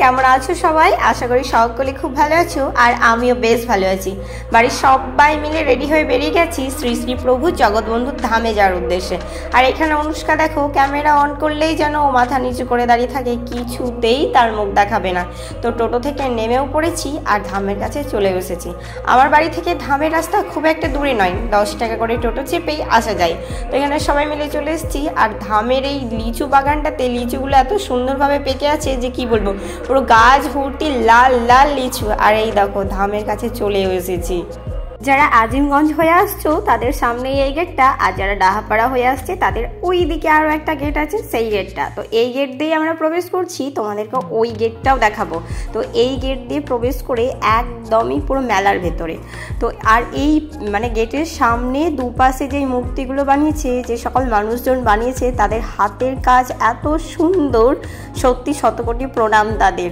কেমন আছো সবাই? আশা করি সকলে খুব ভালো আছো আর আমিও বেশ ভালো আছি। বাড়ির সবাই মিলে রেডি হয়ে বেরিয়ে গেছি শ্রী শ্রী প্রভু জগৎবন্ধুর ধামে যাওয়ার উদ্দেশ্যে। আর এখানে অনুষ্কা দেখো ক্যামেরা অন করলেই যেন ও মাথা নিচু করে দাঁড়িয়ে থাকে, কিছুতেই তার মুখ দেখাবে না। তো টোটো থেকে নেমেও পড়েছি আর ধামের কাছে চলে এসেছি। আমার বাড়ি থেকে ধামের রাস্তা খুব একটা দূরে নয়, 10 টাকা করে টোটো চেপেই আসা যায়। তো এখানে সবাই মিলে চলে এসেছি আর ধামের এই লিচু বাগানটাতে লিচুগুলো এত সুন্দরভাবে পেকে আছে যে কি বলবো, পুরো গাছ ভর্তি লাল লাল লিচু। আর এই দেখো ধামের কাছে চলে এসেছি। যারা আজিমগঞ্জ হয়ে আসছো তাদের সামনেই এই গেটটা, আর যারা ডাহাপাড়া হয়ে আসছে তাদের ওই দিকে আরও একটা গেট আছে, সেই গেটটা। তো এই গেট দিয়ে আমরা প্রবেশ করছি, তোমাদেরকে ওই গেটটাও দেখাবো। তো এই গেট দিয়ে প্রবেশ করে একদমই পুরো মেলার ভেতরে। তো আর এই মানে গেটের সামনে দুপাশে যেই মূর্তিগুলো বানিয়েছে, যে সকল মানুষজন বানিয়েছে, তাদের হাতের কাজ এত সুন্দর, সত্যি শতকোটি প্রণাম তাদের।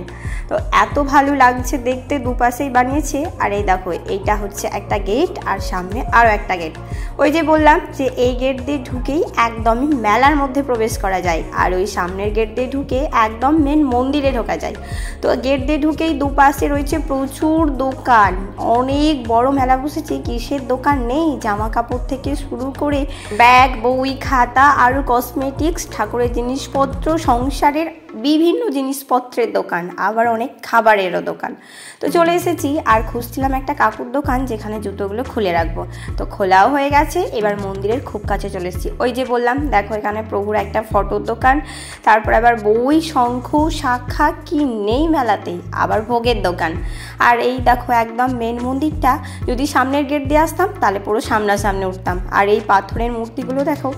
তো এত ভালো লাগছে দেখতে, দুপাশেই বানিয়েছে। আর এই দেখো এইটা হচ্ছে একটা গেট আর সামনে আরও একটা গেট। ওই যে বললাম যে এই গেট দিয়ে ঢুকেই একদমই মেলার মধ্যে প্রবেশ করা যায়, আর ওই সামনের গেট দিয়ে ঢুকে একদম মেন মন্দিরে ঢোকা যায়। তো গেট দিয়ে ঢুকেই দুপাশে রয়েছে প্রচুর দোকান, অনেক বড় মেলা বসেছে। কিসের দোকান নেই, জামা কাপড় থেকে শুরু করে ব্যাগ, বই, খাতা, আরও কসমেটিক্স, ঠাকুরের জিনিসপত্র, সংসারের বিভিন্ন জিনিসপত্রের দোকান, আবার অনেক খাবারেরও দোকান। তো চলে এসেছি আর খুঁজছিলাম একটা কাকুর দোকান যেখানে জুতোগুলো খুলে রাখবো। তো খোলাও হয়ে গেছে, এবার মন্দিরের খুব কাছে চলে এসেছি। ওই যে বললাম দেখো এখানে প্রভুর একটা ফটোর দোকান, তারপর আবার বই, শঙ্খ, শাখা, কি নেই মেলাতেই, আবার ভোগের দোকান। আর এই দেখো একদম মেন মন্দিরটা যদি সামনের গেট দিয়ে আসতাম তাহলে পুরো সামনাসামনি উঠতাম। আর এই পাথরের মূর্তিগুলো দেখো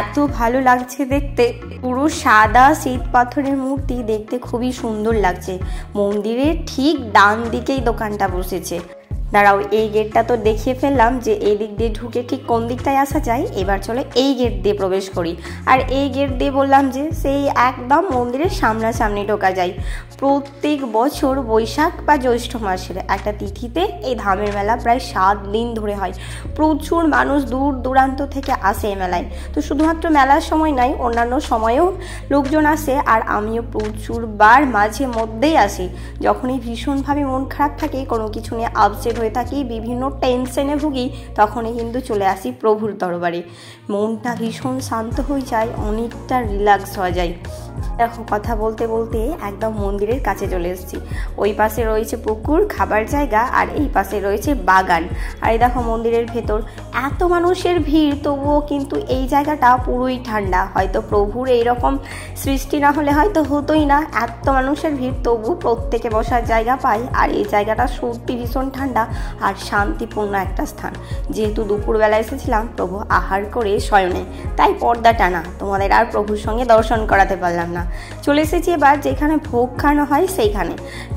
এত ভালো লাগছে দেখতে, পুরো সাদা শ্বেত পাথরের মূর্তি, দেখতে খুবই সুন্দর লাগছে। মন্দিরের ঠিক ডান দিকেই দোকানটা বসেছে। দাঁড়াও, এই গেটটা তো দেখিয়ে ফেললাম যে এই দিক দিয়ে ঢুকে ঠিক কোন দিকটায় আসা যায়। এবার চলে এই গেট দিয়ে প্রবেশ করি। আর এই গেট দিয়ে বললাম যে সেই একদম মন্দিরের সামনাসামনি ঢোকা যায়। প্রত্যেক বছর বৈশাখ বা জ্যৈষ্ঠ মাসের একটা তিথিতে এই ধামের মেলা প্রায় 7 দিন ধরে হয়। প্রচুর মানুষ দূর দূরান্ত থেকে আসে এই মেলায়। তো শুধুমাত্র মেলার সময় নয়, অন্যান্য সময়েও লোকজন আসে। আর আমিও প্রচুরবার মাঝে মধ্যেই আসি, যখনই ভীষণভাবে মন খারাপ থাকে, কোনো কিছু নিয়ে আপসেট হয়ে থাকি, বিভিন্ন টেনশনে ভুগি, তখনই কিন্তু চলে আসি প্রভুর দরবারে। মনটা ভীষণ শান্ত হয়ে যায়, অনেকটা রিল্যাক্স হয়ে যায়। দেখো কথা বলতে বলতে একদম মন্দিরের কাছে চলে এসেছি। ওই পাশে রয়েছে পুকুর, খাবার জায়গা, আর এই পাশে রয়েছে বাগান। আর এই দেখো মন্দিরের ভেতর এত মানুষের ভিড়, তবুও কিন্তু এই জায়গাটা পুরোই ঠান্ডা। হয়তো প্রভুর এইরকম সৃষ্টি না হলে হয়তো হতোই না, এত মানুষের ভিড় তবু প্রত্যেকে বসার জায়গা পায়। আর এই জায়গাটা সত্যি ভীষণ ঠান্ডা আর শান্তিপূর্ণ একটা স্থান। যেহেতু দুপুরবেলা এসেছিলাম প্রভু আহার করে শয়নে, তাই পর্দা টানা, তোমাদের আর প্রভুর সঙ্গে দর্শন করাতে পারলাম না। চলে এসেছি এবার যেখানে ভোগ খাওয়ানো হয় সেইখানে।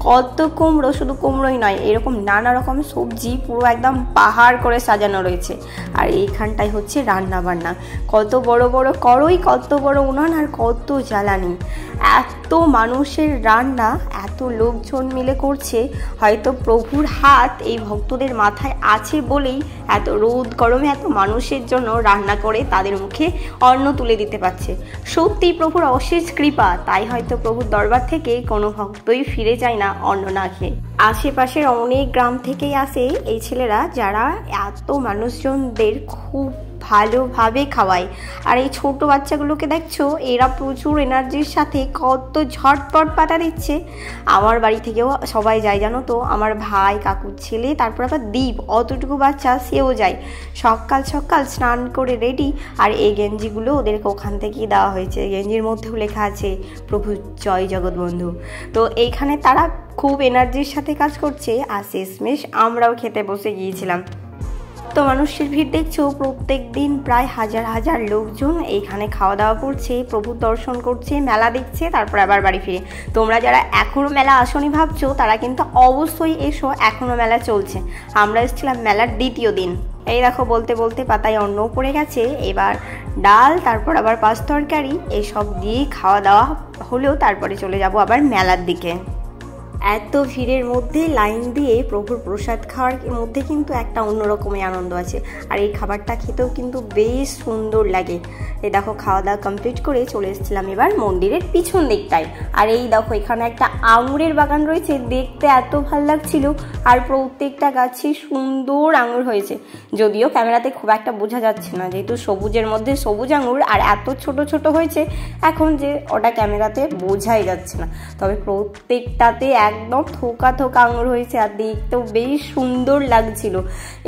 কত কুমড়ো, শুধু কুমড়োই নয়, এরকম নানা রকম সবজি পুরো একদম পাহাড় করে সাজানো রয়েছে। আর এইখানটাই হচ্ছে রান্না বান্না, কত বড় বড় কড়াই, কত বড় উনান, আর কত জ্বালানি। এত মানুষের রান্না, এত লোকজন মিলে করছে। হয়তো প্রভুর হাত এই ভক্তদের মাথায় আছে বলেই এত রোদ গরমে এত মানুষের জন্য রান্না করে তাদের মুখে অন্ন তুলে দিতে পারছে। সত্যি প্রভুর অশেষ কৃপা, তাই হয়তো প্রভুর দরবার থেকে কোনো ভক্তই ফিরে যায় না অন্ন না খেয়ে। আশেপাশের অনেক গ্রাম থেকেই আসে এই ছেলেরা, যারা এত মানুষজনদের খুব ভালোভাবে খাওয়ায়। আর এই ছোট বাচ্চাগুলোকে দেখছো, এরা প্রচুর এনার্জির সাথে কত ঝটপট পাতা দিচ্ছে। আমার বাড়ি থেকেও সবাই যায় জানো তো, আমার ভাই, কাকুর ছেলে, তারপর আবার দীপ, অতটুকু বাচ্চা, সেও যায়। সকাল সকাল স্নান করে রেডি। আর এই গেঞ্জিগুলো ওদেরকে ওখান থেকেই দেওয়া হয়েছে, গেঞ্জির মধ্যেও লেখা আছে প্রভু জয় জগৎবন্ধু। তো এইখানে তারা খুব এনার্জির সাথে কাজ করছে। আর শেষমেশ আমরাও খেতে বসে গিয়েছিলাম। তো মানুষের ভিড় দেখছো, প্রত্যেক দিন প্রায় হাজার হাজার লোকজন এইখানে খাওয়া দাওয়া করছে, প্রভুর দর্শন করছে, মেলা দেখছে, তারপর আবার বাড়ি ফিরে। তোমরা যারা এখনও মেলা আসনি ভাবছো, তারা কিন্তু অবশ্যই এসো, এখনও মেলা চলছে। আমরা এসেছিলাম মেলার দ্বিতীয় দিন। এই দেখো বলতে বলতে পাতায় অন্নও পড়ে গেছে। এবার ডাল, তারপর আবার পাঁচ তরকারি, এইসব দিয়েই খাওয়া দাওয়া হলেও তারপরে চলে যাব আবার মেলার দিকে। এত ভিড়ের মধ্যে লাইন দিয়ে প্রভুর প্রসাদ খাওয়ার মধ্যে কিন্তু একটা অন্যরকমের আনন্দ আছে। আর এই খাবারটা খেতেও কিন্তু বেশ সুন্দর লাগে। এই দেখো খাওয়া দাওয়া কমপ্লিট করে চলে এসেছিলাম এবার মন্দিরের পিছন দিকটায়। আর এই দেখো এখানে একটা আঙুরের বাগান রয়েছে, দেখতে এত ভাল লাগছিল। আর প্রত্যেকটা গাছে সুন্দর আঙুর হয়েছে, যদিও ক্যামেরাতে খুব একটা বোঝা যাচ্ছে না, যেহেতু সবুজের মধ্যে সবুজ আঙুর আর এত ছোট ছোট হয়েছে এখন যে ওটা ক্যামেরাতে বোঝাই যাচ্ছে না। তবে প্রত্যেকটাতে একদম থোকা থোকা আঙুর হয়েছে আর দেখতেও বেশ সুন্দর লাগছিল।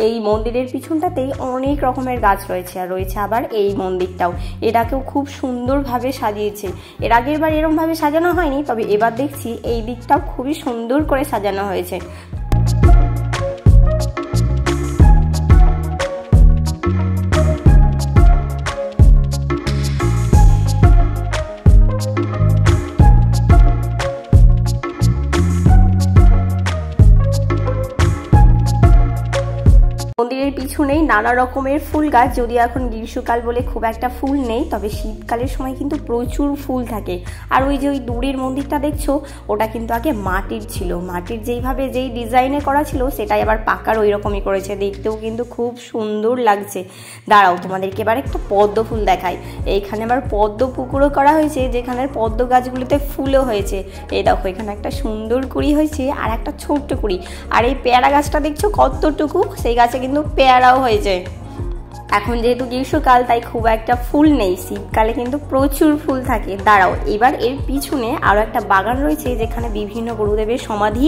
এই মন্দিরের পিছনটাতেই অনেক রকমের গাছ রয়েছে, আর রয়েছে আবার এই মন্দিরটাও, এটাকেও খুব সুন্দরভাবে সাজিয়েছে। এর আগের বার এরকমভাবে সাজানো হয়নি, তবে এবার দেখছি এই দিকটাও খুবই সুন্দর করে সাজানো হয়েছে। মন্দিরের পিছনেই নানা রকমের ফুল গাছ, যদিও এখন গ্রীষ্মকাল বলে খুব একটা ফুল নেই, তবে শীতকালের সময় কিন্তু প্রচুর ফুল থাকে। আর ওই যে ওই দূরের মন্দিরটা দেখছো, ওটা কিন্তু আগে মাটির ছিল, মাটির যেইভাবে যেই ডিজাইনে করা ছিল সেটাই আবার পাকার ওই রকমই করেছে, দেখতেও কিন্তু খুব সুন্দর লাগছে। দাঁড়াও তোমাদেরকে এবার একটা পদ্ম ফুল দেখাই। এইখানে আবার পদ্ম পুকুরও করা হয়েছে, যেখানে পদ্ম গাছগুলিতে ফুলও হয়েছে। এই দেখো এখানে একটা সুন্দর কুড়ি হয়েছে আর একটা ছোট্ট কুড়ি। আর এই পেয়ারা গাছটা দেখছো কতটুকু, সেই গাছে কিন্তু পেয়ারাও হয়েছে। এখন যেহেতু গ্রীষ্মকাল তাই খুব একটা ফুল নেই, শীতকালে কিন্তু প্রচুর ফুল থাকে। দাঁড়াও এবার এর পিছনে আরও একটা বাগান রয়েছে, যেখানে বিভিন্ন গুরুদেবের সমাধি,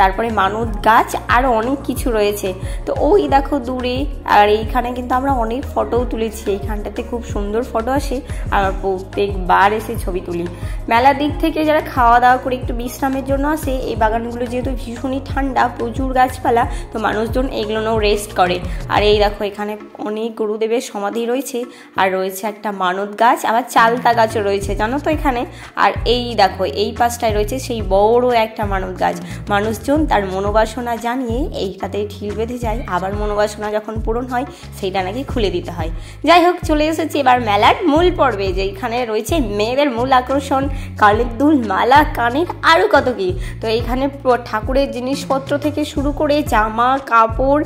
তারপরে মানত গাছ আরও অনেক কিছু রয়েছে। তো ওই দেখো দূরে, আর এইখানে কিন্তু আমরা অনেক ফটোও তুলেছি, এইখানটাতে খুব সুন্দর ফটো আসে, আর প্রত্যেকবার এসে ছবি তুলি। মেলার দিক থেকে যারা খাওয়া দাওয়া করে একটু বিশ্রামের জন্য আসে, এই বাগানগুলো যেহেতু ভীষণই ঠান্ডা, প্রচুর গাছপালা, তো মানুষজন এগুলোও রেস্ট করে। আর এই দেখো এখানে অনেক গুরুদেবের সমাধি রয়েছে, আর রয়েছে একটা মানত গাছ, আবার চালতা গাছও রয়েছে জানো তো এখানে। আর এই দেখো এই পাশটায় রয়েছে সেই বড় একটা মানত গাছ, মানুষজন তার মনোবাসনা জানিয়ে এইটাতে ঢিল বেঁধে যায়, আবার মনোবাসনা যখন পূরণ হয় সেইটা নাকি খুলে দিতে হয়। যাই হোক চলে এসেছি এবার মেলার মূল পর্বে, যেখানে রয়েছে মেয়েদের মূল আকর্ষণ, কানের দুল, মালা, কানের আরও কত কি। তো এইখানে ঠাকুরের জিনিসপত্র থেকে শুরু করে জামা কাপড়,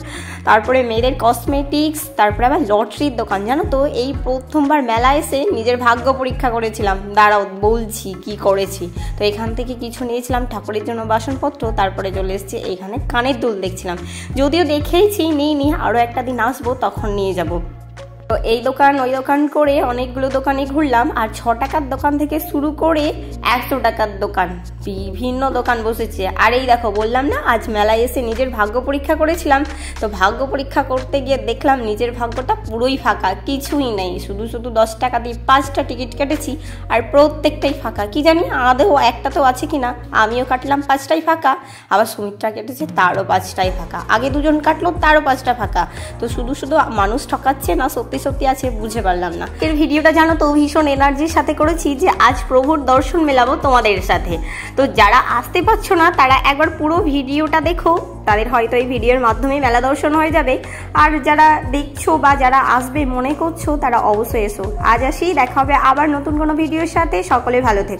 তারপরে মেয়েদের কসমেটিক্স, তারপরে আবার লটারির দোকান। জানো তো এই প্রথমবার মেলা এসে নিজের ভাগ্য পরীক্ষা করেছিলাম, দাঁড়াও বলছি কি করেছি। তো এখান থেকে কিছু নিয়েছিলাম ঠাকুরের জন্য বাসনপত্র, তারপরে চলে এসেছি এইখানে কানের দুল দেখছিলাম, যদিও দেখেইছি নিইনি, আরও একটা দিন আসবো তখন নিয়ে যাব। তো এই দোকান ওই দোকান করে অনেকগুলো দোকানে ঘুরলাম, আর 6 টাকার দোকান থেকে শুরু করে 100 টাকার দোকান, বিভিন্ন দোকান বসেছে। আর এই দেখো বললাম না আজ মেলায় এসে নিজের ভাগ্য পরীক্ষা করেছিলাম, তো ভাগ্য পরীক্ষা করতে গিয়ে দেখলাম নিজের ভাগ্যটা পুরোই ফাঁকা, কিছুই নেই, শুধু 10 টাকা দিয়ে 5টা টিকিট কেটেছি আর প্রত্যেকটাই ফাঁকা। কি জানি আদেও একটা তো আছে কিনা, আমিও কাটলাম 5টাই ফাঁকা, আবার সুমিত্রা কেটেছে তারও 5টাই ফাঁকা, আগে 2জন কাটলো তারও 5টা ফাঁকা। তো শুধু মানুষ ঠকাচ্ছে না সত্যি সত্যি আছে বুঝে পারলাম না। এর ভিডিওটা জানো তো ভীষণ এনার্জির সাথে করেছি, যে আজ প্রভুর দর্শন মেলাবো তোমাদের সাথে। তো যারা আসতে পারছো না তারা একবার পুরো ভিডিওটা দেখো, তাদের হয়তো এই ভিডিওর মাধ্যমে মেলা দর্শন হয়ে যাবে। আর যারা দেখছো বা যারা আসবে মনে করছো তারা অবশ্যই এসো। আজ আসি, দেখা হবে আবার নতুন কোনো ভিডিওর সাথে। সকলে ভালো থেকো।